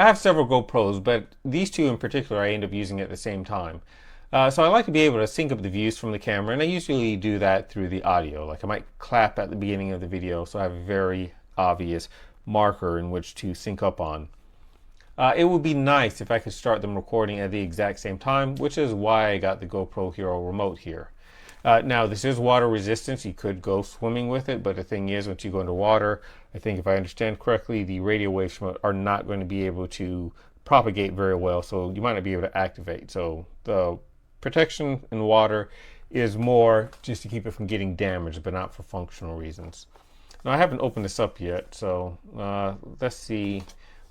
have several GoPros, but these two in particular I end up using at the same time. So I like to be able to sync up the views from the camera, and I usually do that through the audio. Like I might clap at the beginning of the video, so I have a very obvious marker in which to sync up on. It would be nice if I could start them recording at the exact same time, which is why I got the GoPro Hero remote here. Now, this is water resistant. You could go swimming with it, but the thing is, once you go into water, I think if I understand correctly, the radio waves from it are not going to be able to propagate very well, so you might not be able to activate. So the protection in water is more just to keep it from getting damaged, but not for functional reasons. Now, I haven't opened this up yet, so let's see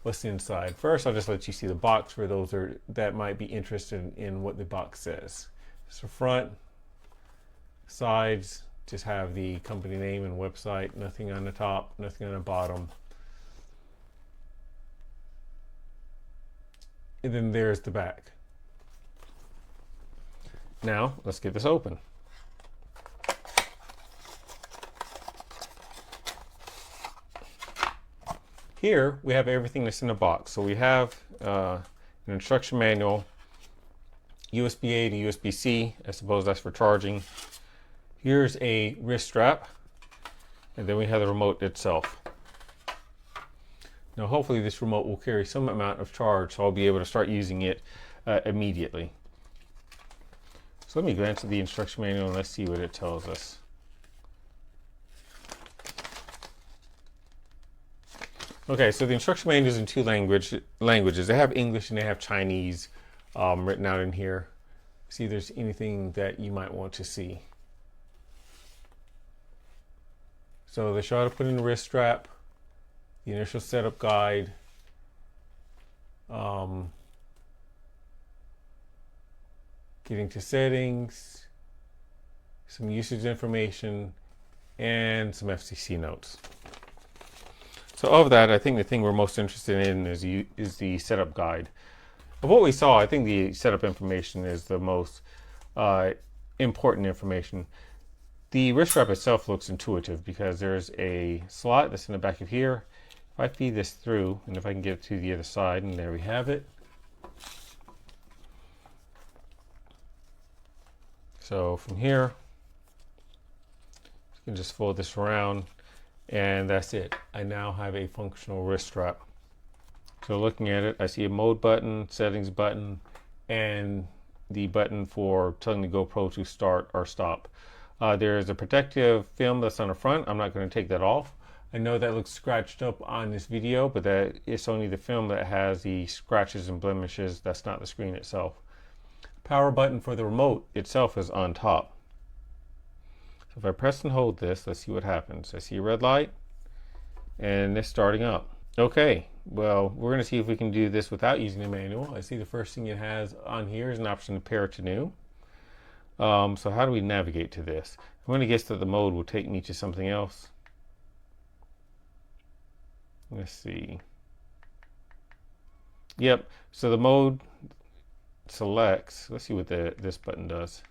what's inside. First, I'll just let you see the box for those that might be interested in what the box says. So front, sides just have the company name and website, nothing on the top, nothing on the bottom. And then there's the back. Now, let's get this open. Here we have everything that's in the box. So we have an instruction manual, USB-A to USB-C. I suppose that's for charging. Here's a wrist strap, and then we have the remote itself. Now hopefully this remote will carry some amount of charge, so I'll be able to start using it immediately. So let me glance at the instruction manual and let's see what it tells us. Okay, so the instruction manual is in two languages. They have English and they have Chinese written out in here. See if there's anything that you might want to see. So they show how to put in the wrist strap, the initial setup guide, getting to settings, some usage information, and some FCC notes. So of that, I think the thing we're most interested in is the setup guide. Of what we saw, I think the setup information is the most important information. The wrist strap itself looks intuitive because there's a slot that's in the back of here. If I feed this through, and if I can get it to the other side, and there we have it. So from here, you can just fold this around, and that's it. I now have a functional wrist strap. So looking at it, I see a mode button, settings button, and the button for telling the GoPro to start or stop. There is a protective film that's on the front. I'm not going to take that off. I know that looks scratched up on this video, but that it's only the film that has the scratches and blemishes. That's not the screen itself. Power button for the remote itself is on top. So if I press and hold this, let's see what happens. I see a red light and it's starting up. Okay, well, we're going to see if we can do this without using the manual. I see the first thing it has on here is an option to pair to new. So how do we navigate to this? I'm going to guess that the mode will take me to something else. Let's see. Yep, so the mode selects, let's see what this button does.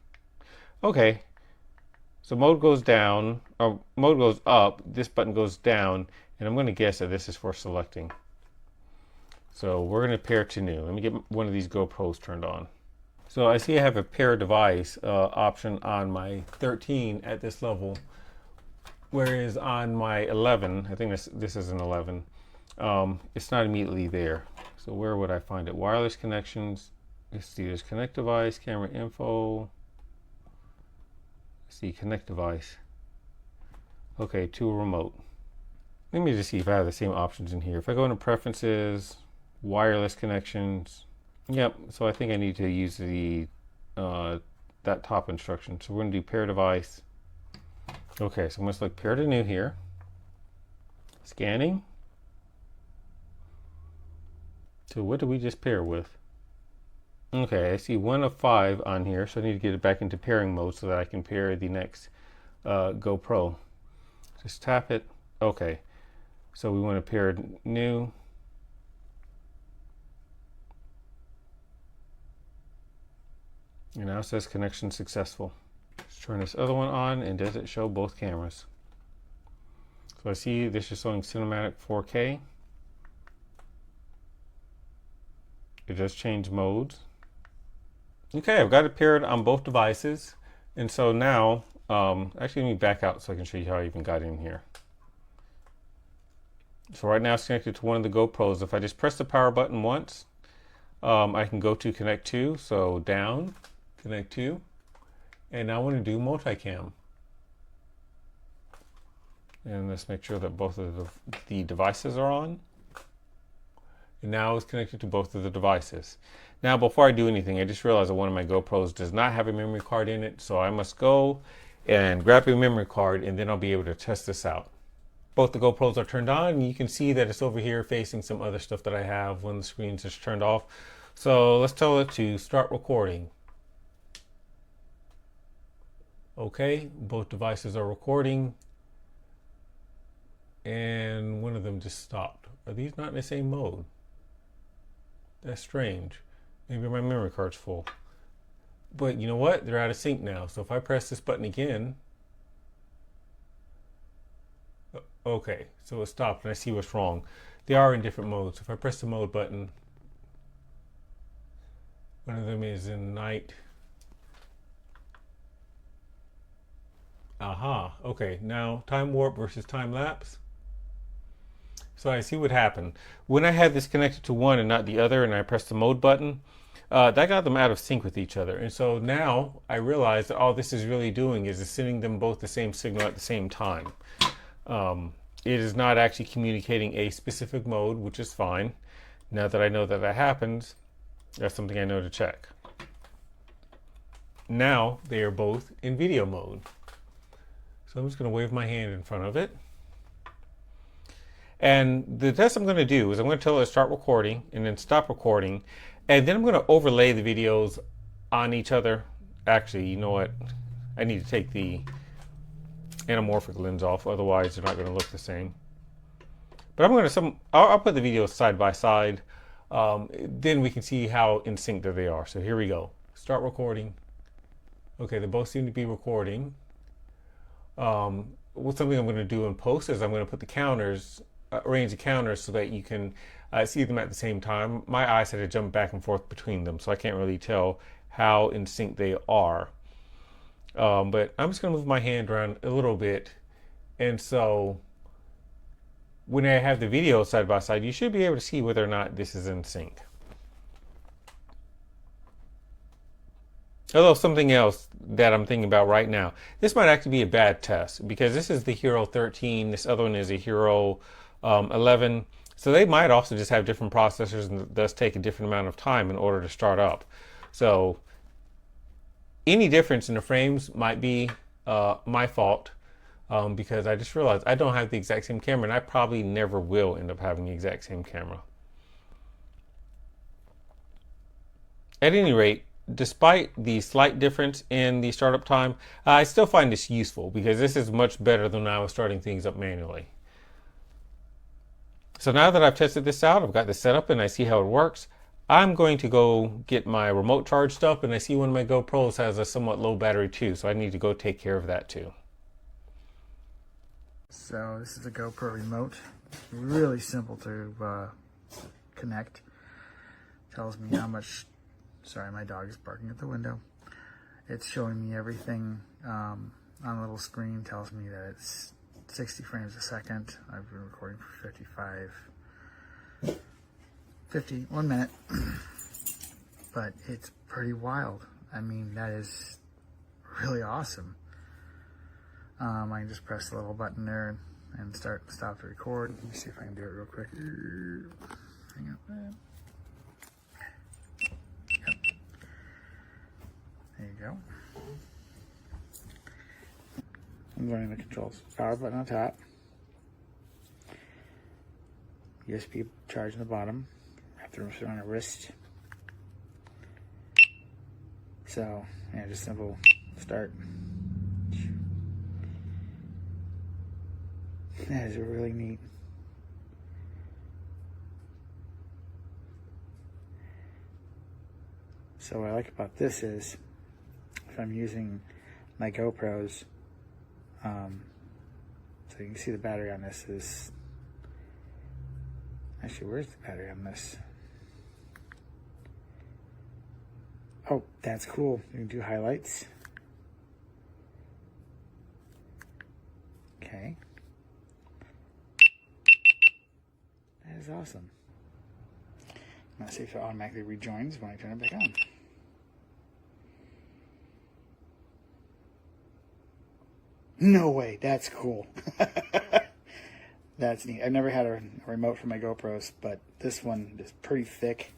Okay, so mode goes down, or mode goes up, this button goes down, and I'm going to guess that this is for selecting. So we're going to pair to new. Let me get one of these GoPros turned on. So I see I have a pair device option on my 13 at this level, whereas on my 11, I think this is an 11, it's not immediately there. So where would I find it? Wireless connections. Let's see, there's connect device, camera info. Let's see, connect device. Okay, to a remote. Let me just see if I have the same options in here. If I go into preferences, wireless connections. Yep, so I think I need to use the that top instruction. So we're going to do pair device. Okay, so I'm going to select pair to new here. Scanning. So what did we just pair with? Okay, I see 1 of 5 on here, so I need to get it back into pairing mode so that I can pair the next GoPro. Just tap it. Okay, so we want to pair new. And now it says connection successful. Let's turn this other one on, and does it show both cameras? So I see this is showing cinematic 4K. it does change modes. Okay, I've got it paired on both devices. And so now, actually let me back out so I can show you how I even got in here. So right now it's connected to one of the GoPros. If I just press the power button once, I can go to connect to, so down, connect to, and now I want to do multicam. And let's make sure that both of the devices are on. And now it's connected to both of the devices. Now before I do anything, I just realized that one of my GoPros does not have a memory card in it, so I must go and grab a memory card and then I'll be able to test this out. Both the GoPros are turned on, and you can see that it's over here facing some other stuff that I have when the screen's just turned off. So let's tell it to start recording. Okay, both devices are recording, and one of them just stopped. Are these not in the same mode? That's strange. Maybe my memory card's full. But you know what? They're out of sync now. So if I press this button again, okay, so it stopped and I see what's wrong. They are in different modes. If I press the mode button, one of them is in night. Aha, okay, now time warp versus time lapse. So I see what happened. When I had this connected to one and not the other, and I pressed the mode button, that got them out of sync with each other. And so now I realize that all this is really doing is sending them both the same signal at the same time. It is not actually communicating a specific mode, which is fine. Now that I know that that happens, that's something I know to check. Now they are both in video mode. So I'm just going to wave my hand in front of it. And the test I'm going to do is I'm going to tell it to start recording and then stop recording. And then I'm going to overlay the videos on each other. Actually, you know what? I need to take the anamorphic lens off, otherwise they're not going to look the same. But I'm going to I'll put the videos side by side. Then we can see how in sync that they are. So here we go. Start recording. Okay, they both seem to be recording. What's something I'm going to do in post is I'm going to put the counters, arrange the counters so that you can see them at the same time. My eyes had to jump back and forth between them, so I can't really tell how in sync they are. But I'm just going to move my hand around a little bit. And so when I have the video side by side, you should be able to see whether or not this is in sync. Although something else that I'm thinking about right now, this might actually be a bad test because this is the Hero 13, this other one is a Hero 11. So they might also just have different processors and thus take a different amount of time in order to start up. So any difference in the frames might be my fault because I just realized I don't have the exact same camera, and I probably never will end up having the exact same camera. At any rate, despite the slight difference in the startup time, I still find this useful because this is much better than when I was starting things up manually. So now that I've tested this out, I've got this set up and I see how it works. I'm going to go get my remote charged up, and I see one of my GoPros has a somewhat low battery too, so I need to go take care of that too. So this is the GoPro remote. Really simple to connect. Tells me how much, sorry, my dog is barking at the window. It's showing me everything on a little screen. Tells me that it's 60 frames a second. I've been recording for 1 minute. But it's pretty wild. I mean, that is really awesome. I can just press the little button there and stop to record. Let me see if I can do it real quick. Hang on. Yep. There you go. I'm learning the controls. Power button on top. USB charge on the bottom. Have to run on a wrist. So, yeah, just simple start. That is really neat. So what I like about this is, if I'm using my GoPros, so you can see the battery on this is, actually, where's the battery on this? Oh, that's cool. You can do highlights. Okay. That is awesome. Now see if it automatically rejoins when I turn it back on. No way, that's cool. That's neat. I've never had a remote for my GoPros, but this one is pretty thick.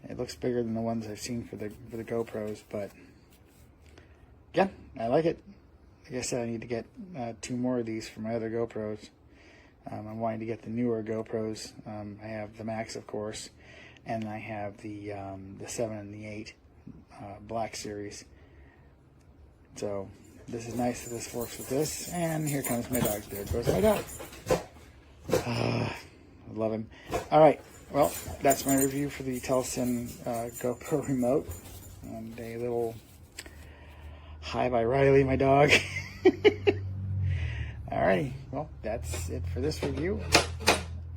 It looks bigger than the ones I've seen for the GoPros, but yeah, I like it. Like I said, I need to get 2 more of these for my other GoPros. I'm wanting to get the newer GoPros. I have the Max, of course, and I have the 7 and the 8 Black Series. So this is nice that this works with this. And here comes my dog. There goes my dog. I love him. All right. Well, that's my review for the TELESIN GoPro remote. And a little hi by Riley, my dog. Alrighty. Well, that's it for this review.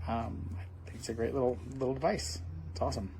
I think it's a great little device. It's awesome.